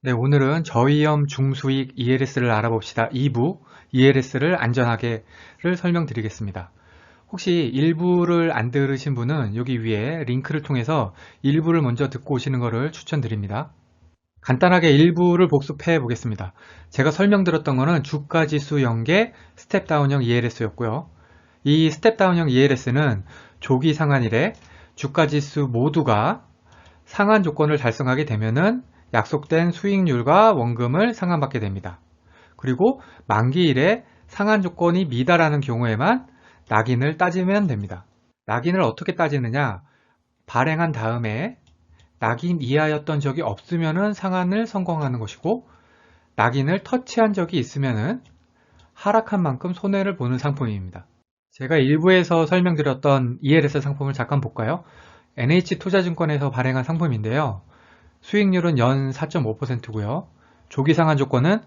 네, 오늘은 저위험 중수익 ELS를 알아봅시다. 2부 ELS를 안전하게를 설명드리겠습니다. 혹시 1부를 안 들으신 분은 여기 위에 링크를 통해서 1부를 먼저 듣고 오시는 것을 추천드립니다. 간단하게 1부를 복습해 보겠습니다. 제가 설명드렸던 거는 주가지수 연계 스텝다운형 ELS였고요. 이 스텝다운형 ELS는 조기 상한일에 주가지수 모두가 상한 조건을 달성하게 되면은 약속된 수익률과 원금을 상환받게 됩니다. 그리고 만기일에 상한 조건이 미달하는 경우에만 낙인을 따지면 됩니다. 낙인을 어떻게 따지느냐? 발행한 다음에 낙인 이하였던 적이 없으면 상한을 성공하는 것이고, 낙인을 터치한 적이 있으면 하락한 만큼 손해를 보는 상품입니다. 제가 일부에서 설명드렸던 ELS 상품을 잠깐 볼까요? NH투자증권에서 발행한 상품인데요. 수익률은 연 4.5%고요. 조기 상한 조건은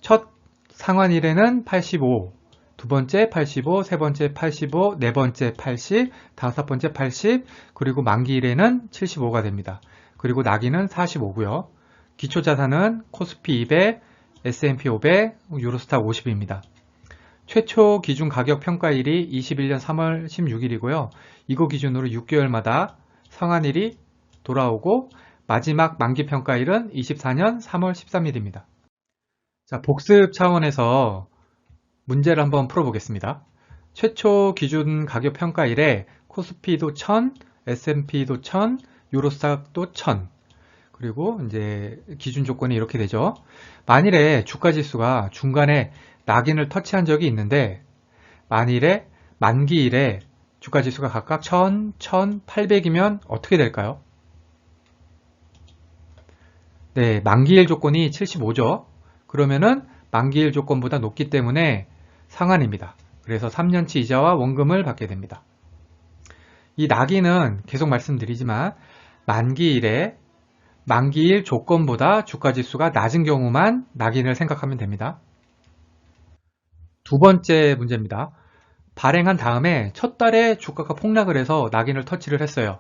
첫 상환일에는 85, 두 번째 85, 세 번째 85, 네 번째 80, 다섯 번째 80, 그리고 만기일에는 75가 됩니다. 그리고 낙인은 45고요. 기초자산은 코스피 200, S&P 500, 유로스탁 50입니다. 최초 기준 가격 평가일이 21년 3월 16일이고요. 이거 기준으로 6개월마다 상한일이 돌아오고 마지막 만기 평가일은 24년 3월 13일입니다. 자, 복습 차원에서 문제를 한번 풀어보겠습니다. 최초 기준 가격 평가일에 코스피도 1000, S&P도 1000, 유로스탁도 1000. 그리고 이제 기준 조건이 이렇게 되죠. 만일에 주가 지수가 중간에 낙인을 터치한 적이 있는데 만일에 만기일에 주가 지수가 각각 1000, 1800이면 어떻게 될까요? 네, 만기일 조건이 75죠. 그러면은 만기일 조건보다 높기 때문에 상한입니다. 그래서 3년치 이자와 원금을 받게 됩니다. 이 낙인은 계속 말씀드리지만 만기일 조건보다 주가지수가 낮은 경우만 낙인을 생각하면 됩니다. 두 번째 문제입니다. 발행한 다음에 첫 달에 주가가 폭락을 해서 낙인을 터치를 했어요.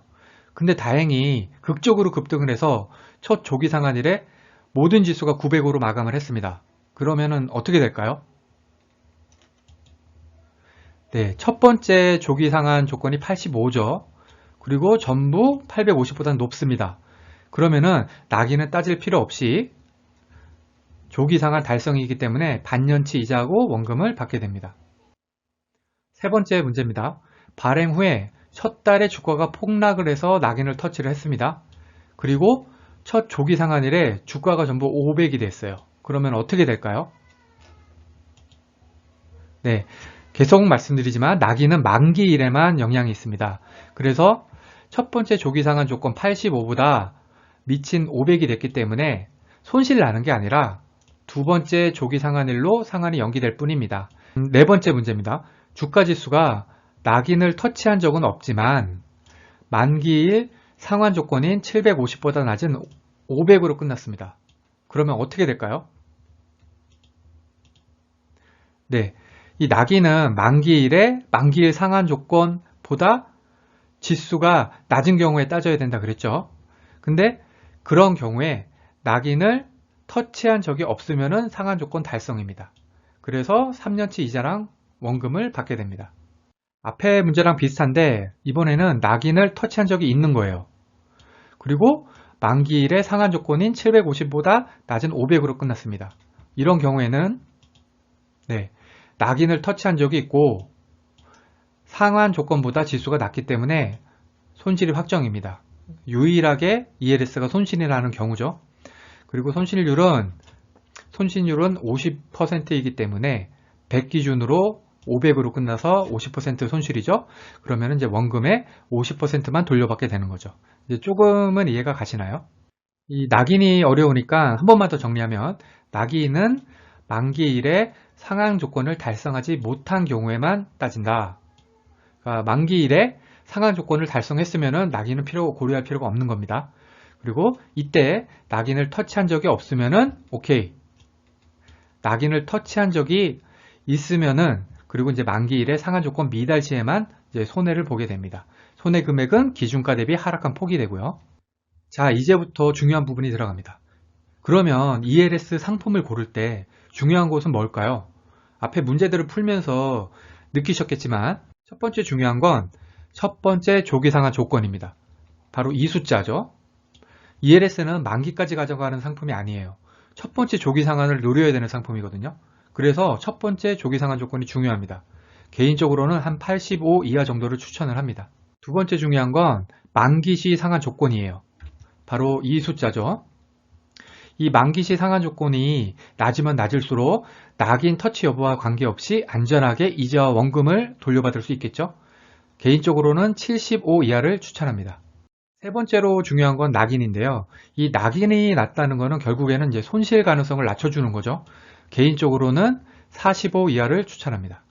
근데 다행히 극적으로 급등을 해서 첫 조기 상한일에 모든 지수가 900으로 마감을 했습니다. 그러면은 어떻게 될까요? 네, 첫 번째 조기 상한 조건이 85죠. 그리고 전부 850보다 높습니다. 그러면은 낙인은 따질 필요 없이 조기 상한 달성이기 때문에 반년치 이자하고 원금을 받게 됩니다. 세 번째 문제입니다. 발행 후에 첫 달에 주가가 폭락을 해서 낙인을 터치를 했습니다. 그리고 첫 조기 상한일에 주가가 전부 500이 됐어요. 그러면 어떻게 될까요? 네, 계속 말씀드리지만 낙인은 만기일에만 영향이 있습니다. 그래서 첫 번째 조기 상한 조건 85보다 미친 500이 됐기 때문에 손실 나는 게 아니라 두 번째 조기 상한일로 상한이 연기될 뿐입니다. 네 번째 문제입니다. 주가지수가 낙인을 터치한 적은 없지만 만기일 상환 조건인 750보다 낮은 500으로 끝났습니다. 그러면 어떻게 될까요? 네, 이 낙인은 만기일 상환 조건보다 지수가 낮은 경우에 따져야 된다 그랬죠. 근데 그런 경우에 낙인을 터치한 적이 없으면 상환 조건 달성입니다. 그래서 3년치 이자랑 원금을 받게 됩니다. 앞에 문제랑 비슷한데 이번에는 낙인을 터치한 적이 있는 거예요. 그리고 만기일의 상한 조건인 750보다 낮은 500으로 끝났습니다. 이런 경우에는 낙인을 터치한 적이 있고 상한 조건보다 지수가 낮기 때문에 손실이 확정입니다. 유일하게 ELS가 손실이 나는 경우죠. 그리고 손실률은 50%이기 때문에 100 기준으로 500으로 끝나서 50% 손실이죠. 그러면 이제 원금의 50%만 돌려받게 되는 거죠. 이제 조금은 이해가 가시나요? 이 낙인이 어려우니까 한 번만 더 정리하면 낙인은 만기일에 상한 조건을 달성하지 못한 경우에만 따진다. 그러니까 만기일에 상한 조건을 달성했으면 낙인은 고려할 필요가 없는 겁니다. 그리고 이때 낙인을 터치한 적이 없으면은 오케이. 낙인을 터치한 적이 있으면은 그리고 이제 만기일에 상한 조건 미달 시에만 이제 손해를 보게 됩니다. 손해 금액은 기준가 대비 하락한 폭이 되고요. 자, 이제부터 중요한 부분이 들어갑니다. 그러면 ELS 상품을 고를 때 중요한 것은 뭘까요? 앞에 문제들을 풀면서 느끼셨겠지만 첫 번째 중요한 건 첫 번째 조기상한 조건입니다. 바로 이 숫자죠. ELS는 만기까지 가져가는 상품이 아니에요. 첫 번째 조기상한을 노려야 되는 상품이거든요. 그래서 첫 번째 조기상한 조건이 중요합니다. 개인적으로는 한 85 이하 정도를 추천을 합니다. 두 번째 중요한 건 만기시 상한 조건이에요. 바로 이 숫자죠. 이 만기시 상한 조건이 낮으면 낮을수록 낙인 터치 여부와 관계없이 안전하게 이자와 원금을 돌려받을 수 있겠죠. 개인적으로는 75 이하를 추천합니다. 세 번째로 중요한 건 낙인인데요. 이 낙인이 낮다는 것은 결국에는 이제 손실 가능성을 낮춰주는 거죠. 개인적으로는 45 이하를 추천합니다.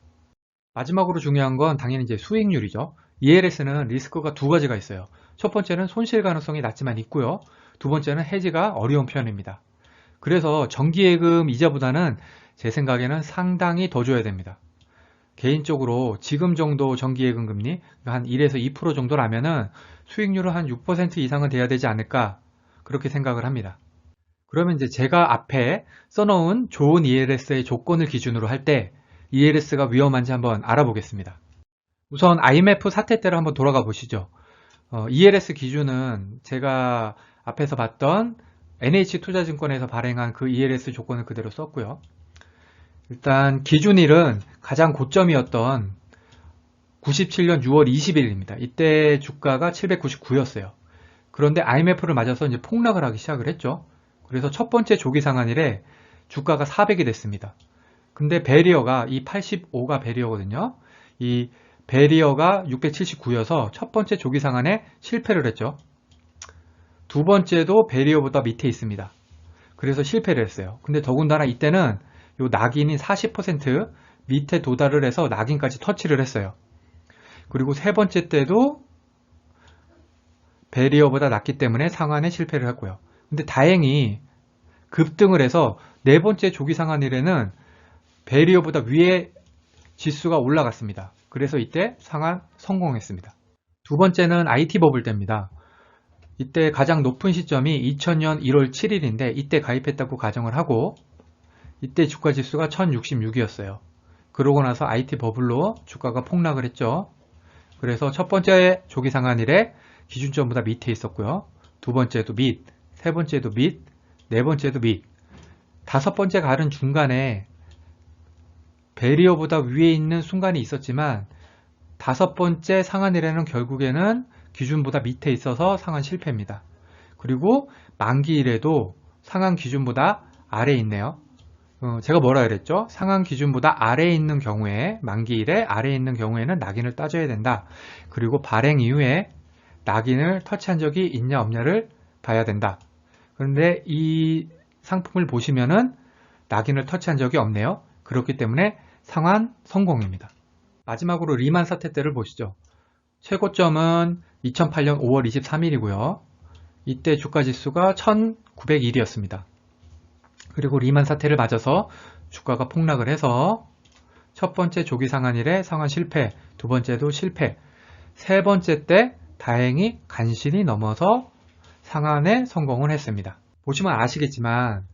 마지막으로 중요한 건 당연히 이제 수익률이죠. ELS는 리스크가 두 가지가 있어요. 첫 번째는 손실 가능성이 낮지만 있고요. 두 번째는 해지가 어려운 편입니다. 그래서 정기예금 이자보다는 제 생각에는 상당히 더 줘야 됩니다. 개인적으로 지금 정도 정기예금 금리 한 1에서 2% 정도라면은 수익률은 한 6% 이상은 돼야 되지 않을까 그렇게 생각을 합니다. 그러면 이제 제가 앞에 써놓은 좋은 ELS의 조건을 기준으로 할 때 ELS가 위험한지 한번 알아보겠습니다. 우선 IMF 사태 때로 한번 돌아가 보시죠. ELS 기준은 제가 앞에서 봤던 NH투자증권에서 발행한 그 ELS 조건을 그대로 썼고요. 일단 기준일은 가장 고점이었던 97년 6월 20일입니다. 이때 주가가 799였어요. 그런데 IMF를 맞아서 이제 폭락을 하기 시작을 했죠. 그래서 첫 번째 조기 상한일에 주가가 400이 됐습니다. 근데 배리어가 이 85가 배리어거든요. 이 배리어가 679여서 첫 번째 조기 상한에 실패를 했죠. 두 번째도 배리어보다 밑에 있습니다. 그래서 실패를 했어요. 근데 더군다나 이때는 요 낙인이 40% 밑에 도달을 해서 낙인까지 터치를 했어요. 그리고 세 번째 때도 배리어보다 낮기 때문에 상한에 실패를 했고요. 근데 다행히 급등을 해서 네 번째 조기 상한일에는 배리어보다 위에 지수가 올라갔습니다. 그래서 이때 상한 성공했습니다. 두 번째는 IT 버블 때입니다. 이때 가장 높은 시점이 2000년 1월 7일인데 이때 가입했다고 가정을 하고 이때 주가 지수가 1066이었어요. 그러고 나서 IT 버블로 주가가 폭락을 했죠. 그래서 첫 번째 조기 상한일에 기준점보다 밑에 있었고요. 두 번째도 밑, 세 번째도 밑, 네 번째도 밑, 다섯 번째 가른 중간에 배리어보다 위에 있는 순간이 있었지만 다섯 번째 상한일에는 결국에는 기준보다 밑에 있어서 상한 실패입니다. 그리고 만기일에도 상한 기준보다 아래에 있네요. 제가 뭐라 그랬죠? 상한 기준보다 아래에 있는 경우에 만기일에 아래에 있는 경우에는 낙인을 따져야 된다. 그리고 발행 이후에 낙인을 터치한 적이 있냐 없냐를 봐야 된다. 그런데 이 상품을 보시면은 낙인을 터치한 적이 없네요. 그렇기 때문에 상한 성공입니다. 마지막으로 리만 사태 때를 보시죠. 최고점은 2008년 5월 23일이고요. 이때 주가지수가 1901이었습니다. 그리고 리만 사태를 맞아서 주가가 폭락을 해서 첫 번째 조기 상한일에 상한 실패, 두 번째도 실패, 세 번째 때 다행히 간신히 넘어서 상한에 성공을 했습니다. 보시면 아시겠지만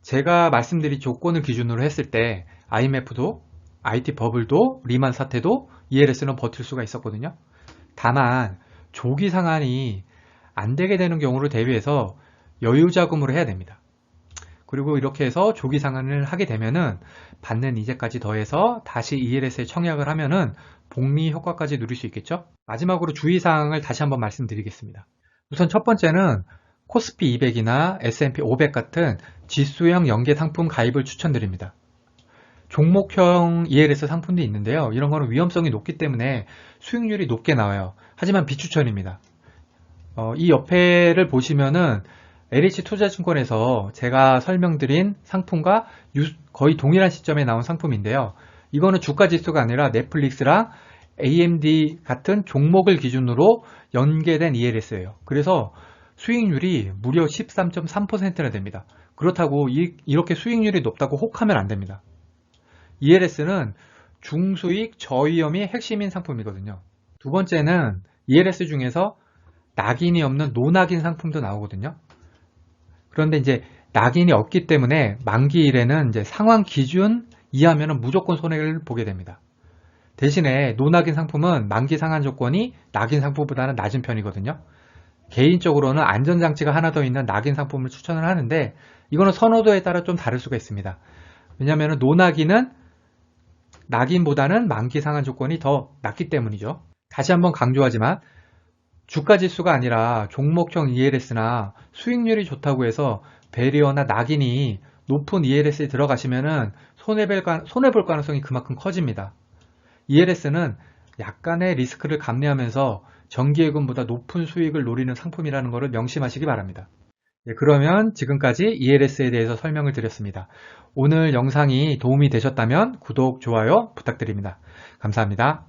제가 말씀드린 조건을 기준으로 했을 때 IMF도, IT 버블도, 리만 사태도 ELS는 버틸 수가 있었거든요. 다만 조기 상한이 안 되게 되는 경우를 대비해서 여유 자금으로 해야 됩니다. 그리고 이렇게 해서 조기 상한을 하게 되면은 받는 이자까지 더해서 다시 ELS에 청약을 하면은 복리 효과까지 누릴 수 있겠죠. 마지막으로 주의사항을 다시 한번 말씀드리겠습니다. 우선 첫 번째는 코스피 200이나 S&P 500 같은 지수형 연계 상품 가입을 추천드립니다. 종목형 ELS 상품도 있는데요. 이런 거는 위험성이 높기 때문에 수익률이 높게 나와요. 하지만 비추천입니다. 이 옆에를 보시면은 LH투자증권에서 제가 설명드린 상품과 거의 동일한 시점에 나온 상품인데요. 이거는 주가지수가 아니라 넷플릭스랑 AMD 같은 종목을 기준으로 연계된 ELS예요. 그래서 수익률이 무려 13.3%나 됩니다. 그렇다고 이렇게 수익률이 높다고 혹하면 안 됩니다. ELS는 중수익 저위험이 핵심인 상품이거든요. 두 번째는 ELS 중에서 낙인이 없는 노낙인 상품도 나오거든요. 그런데 이제 낙인이 없기 때문에 만기일에는 이제 상환 기준 이하면 무조건 손해를 보게 됩니다. 대신에 노낙인 상품은 만기 상환 조건이 낙인 상품보다는 낮은 편이거든요. 개인적으로는 안전장치가 하나 더 있는 낙인 상품을 추천을 하는데 이거는 선호도에 따라 좀 다를 수가 있습니다. 왜냐하면 노낙인은 낙인보다는 만기 상환 조건이 더 낮기 때문이죠. 다시 한번 강조하지만 주가 지수가 아니라 종목형 ELS나 수익률이 좋다고 해서 배리어나 낙인이 높은 ELS에 들어가시면 손해볼 가능성이 그만큼 커집니다. ELS는 약간의 리스크를 감내하면서 정기예금보다 높은 수익을 노리는 상품이라는 것을 명심하시기 바랍니다. 그러면 지금까지 ELS에 대해서 설명을 드렸습니다. 오늘 영상이 도움이 되셨다면 구독, 좋아요 부탁드립니다. 감사합니다.